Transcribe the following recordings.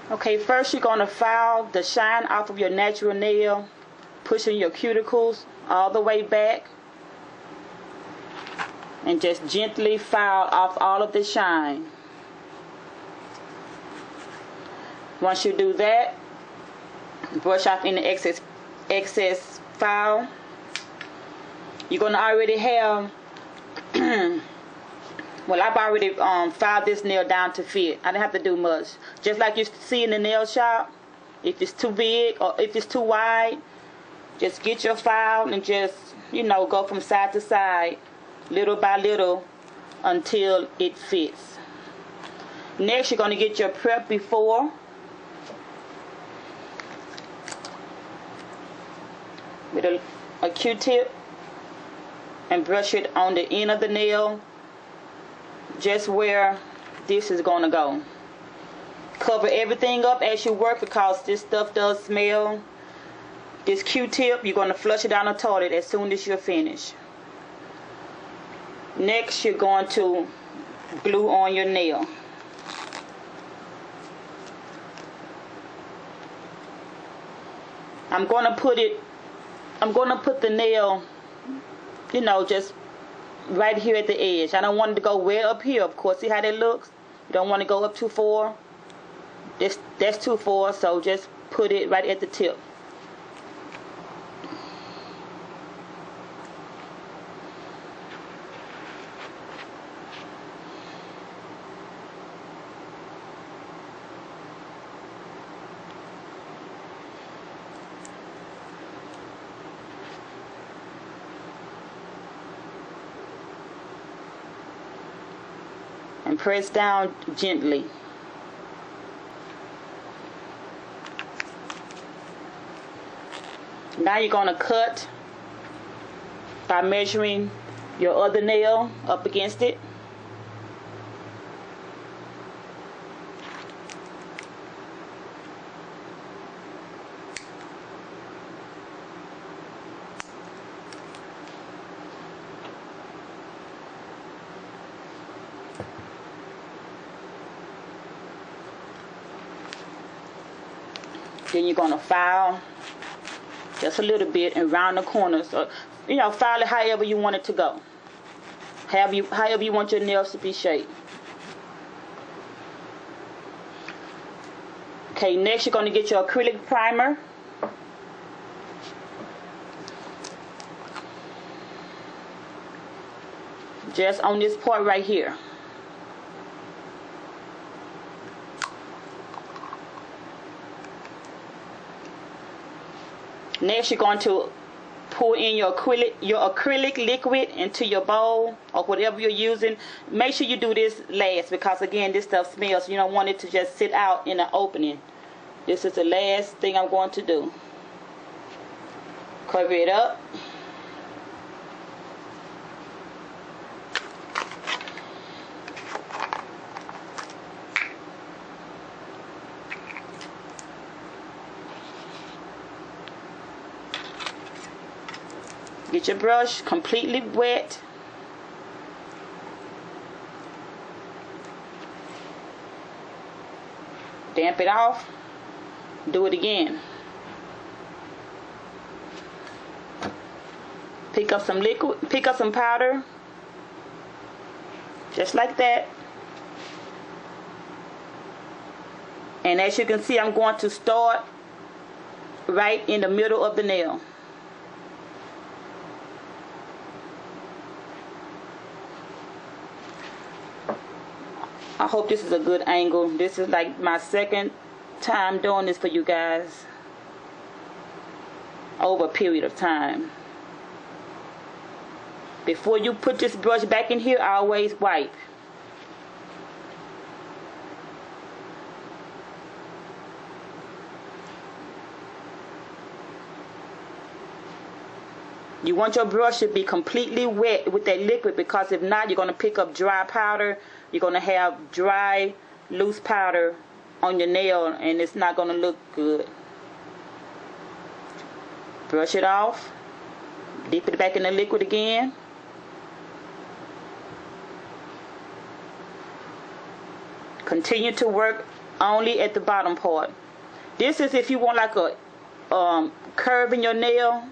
Okay, first you're going to file the shine off of your natural nail, pushing your cuticles all the way back. And just gently file off all of the shine. Once you do that, brush off any excess file. You're going to already have, well, I've already filed this nail down to fit. I didn't have to do much. Just like you see in the nail shop, if it's too big or if it's too wide, just get your file and just, go from side to side, little by little, until it fits. Next, you're going to get your prep before. With a Q-tip and brush it on the end of the nail, just where this is going to go. Cover everything up as you work because this stuff does smell. This Q-tip, you're going to flush it down the toilet as soon as you're finished. Next, you're going to glue on your nail. I'm going to put the nail, just right here at the edge. I don't want it to go way up here, of course. See how that looks? You don't want to go up too far. That's too far, so just put it right at the tip. And press down gently. Now you're going to cut by measuring your other nail up against it. Then you're going to file just a little bit and round the corners. So, file it however you want it to go. However you want your nails to be shaped. Okay, next you're going to get your acrylic primer. Just on this part right here. Next, you're going to pour in your acrylic liquid into your bowl or whatever you're using. Make sure you do this last because, again, this stuff smells. So you don't want it to just sit out in an opening. This is the last thing I'm going to do. Cover it up. Get your brush completely wet. Damp it off. Do it again. Pick up some liquid, pick up some powder. Just like that. And as you can see, I'm going to start right in the middle of the nail. I hope this is a good angle. This is like my second time doing this for you guys over a period of time. Before you put this brush back in here, always wipe. You want your brush to be completely wet with that liquid because if not, you're going to pick up dry powder. You're going to have dry, loose powder on your nail and it's not going to look good. Brush it off. Dip it back in the liquid again. Continue to work only at the bottom part. This is if you want like a curve in your nail.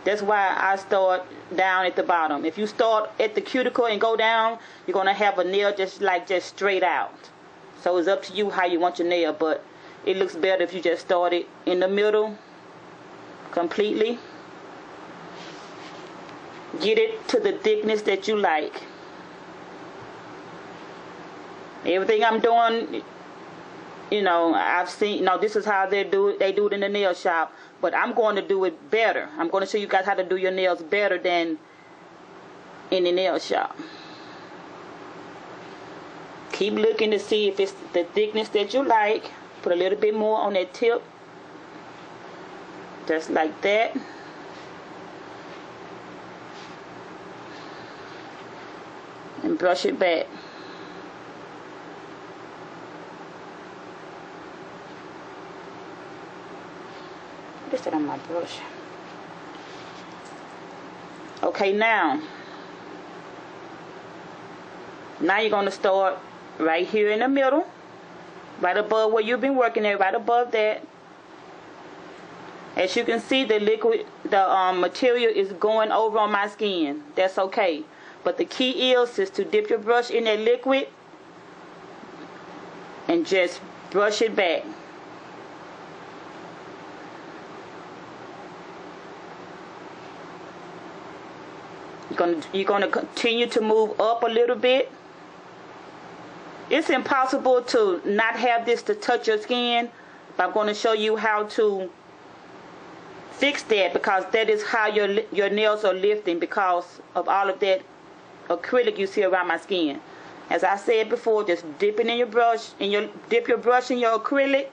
That's why I start down at the bottom. If you start at the cuticle and go down, you're gonna have a nail just straight out. So it's up to you how you want your nail, but it looks better if you just start it in the middle completely. Get it to the thickness that you like. Everything I'm doing, you know, I've seen, you know, this is how they do it in the nail shop, but I'm going to do it better. I'm going to show you guys how to do your nails better than in the nail shop. Keep looking to see if it's the thickness that you like. Put a little bit more on that tip, just like that. And brush it back. Just that on my brush. Okay, now you're going to start right here in the middle, right above where you've been working at, right above that. As you can see, the liquid, the material is going over on my skin. That's okay. But the key is to dip your brush in that liquid and just brush it back. You're gonna continue to move up a little bit. It's impossible to not have this to touch your skin. But I'm going to show you how to fix that, because that is how your nails are lifting, because of all of that acrylic you see around my skin. As I said before, just dip it in your brush, dip your brush in your acrylic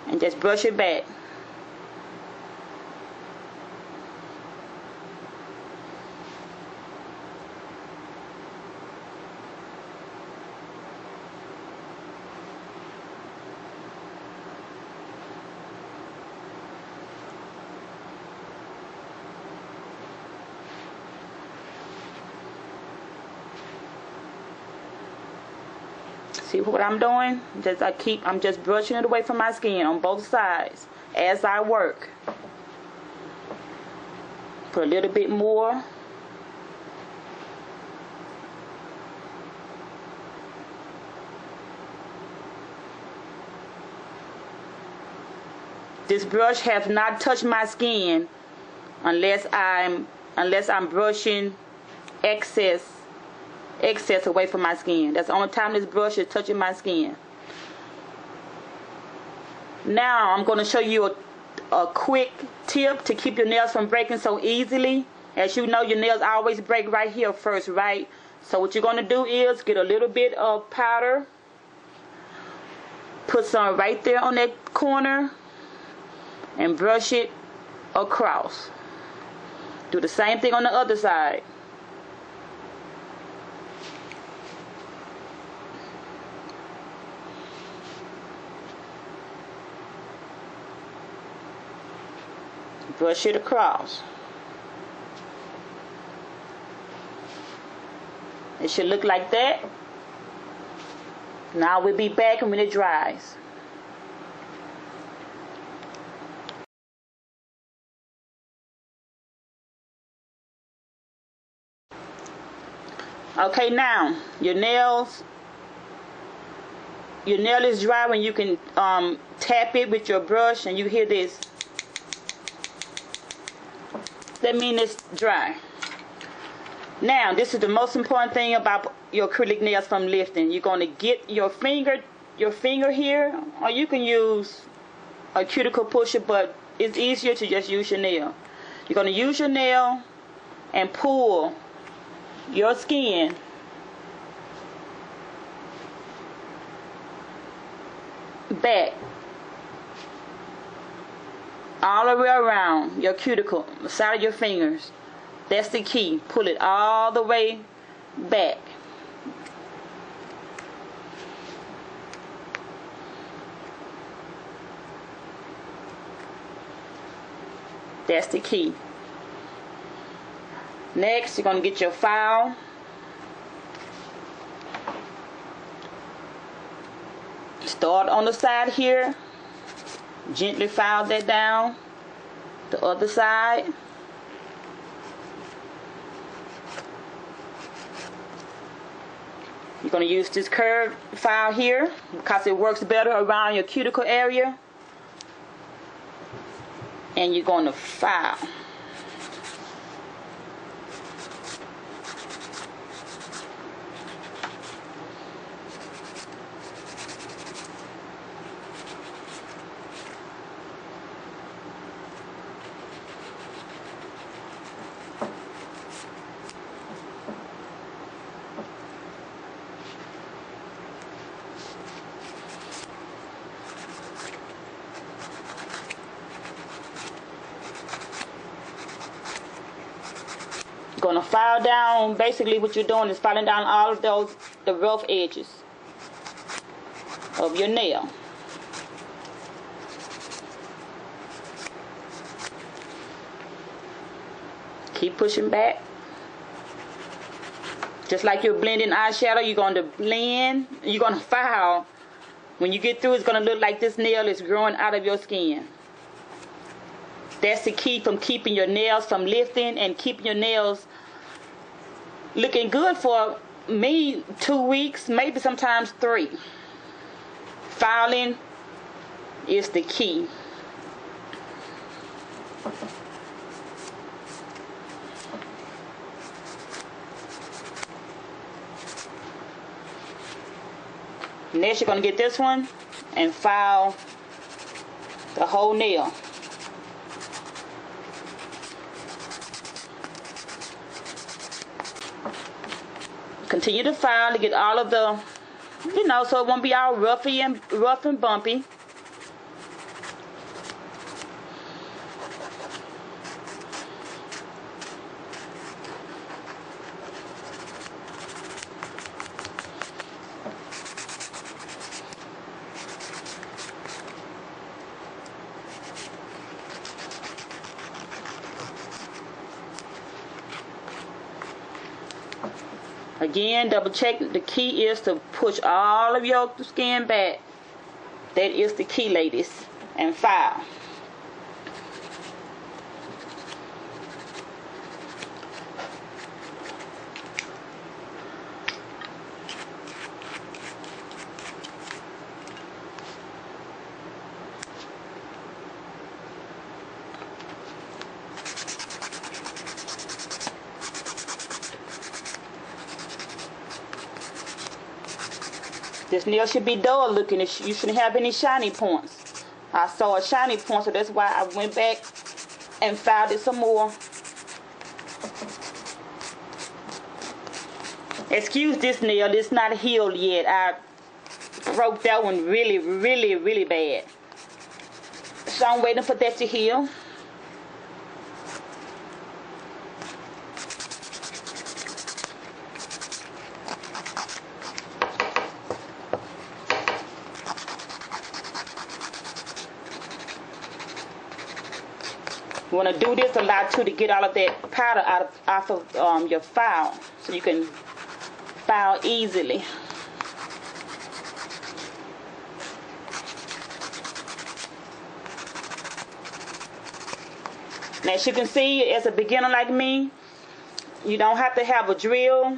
and just brush it back. See what I'm doing? I'm just brushing it away from my skin on both sides as I work. Put a little bit more. This brush has not touched my skin unless I'm brushing excess away from my skin. That's the only time this brush is touching my skin. Now I'm going to show you a quick tip to keep your nails from breaking so easily. As you know, your nails always break right here first, right? So what you're going to do is get a little bit of powder, put some right there on that corner, and brush it across. Do the same thing on the other side. Brush it across. It should look like that. Now we'll be back when it dries. Okay, now your nail is dry when you can tap it with your brush and you hear this. That means it's dry. Now, this is the most important thing about your acrylic nails from lifting. You're going to get your finger here, or you can use a cuticle pusher, but it's easier to just use your nail. You're going to use your nail and pull your skin back all the way around your cuticle, the side of your fingers. That's the key. Pull it all the way back. That's the key. Next, you're going to get your file. Start on the side here. Gently file that down. The other side. You're going to use this curved file here because it works better around your cuticle area. And you're going to file. Going to file down. Basically what you're doing is filing down all of those, the rough edges of your nail. Keep pushing back. Just like you're blending eyeshadow, you're going to blend, you're going to file. When you get through, it's going to look like this nail is growing out of your skin. That's the key from keeping your nails from lifting and keeping your nails looking good for me 2 weeks, maybe sometimes 3. Filing is the key. Next, you're going to get this one and file the whole nail. Continue to file to get all of the, so it won't be all rough and bumpy. Again, double check. The key is to push all of your skin back. That is the key, ladies. And file. This nail should be dull looking. You shouldn't have any shiny points. I saw a shiny point, so that's why I went back and filed it some more. Excuse this nail, it's not healed yet. I broke that one really, really, really bad. So I'm waiting for that to heal. You want to do this a lot too to get all of that powder off of your file, so you can file easily. Now, as you can see, as a beginner like me, you don't have to have a drill,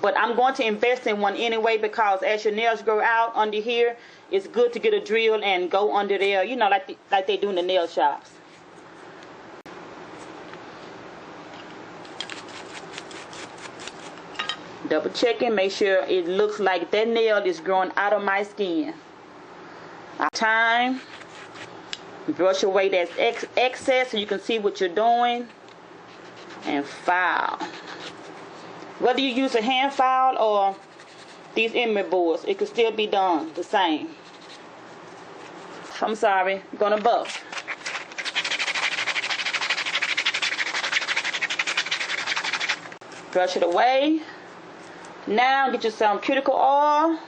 but I'm going to invest in one anyway, because as your nails grow out under here, it's good to get a drill and go under there, like they do in the nail shops. Double checking, make sure it looks like that nail is growing out of my skin. Time, brush away that excess so you can see what you're doing, and file. Whether you use a hand file or these emery boards, it could still be done the same. I'm sorry, I'm gonna buff. Brush it away. Now get you some cuticle oil.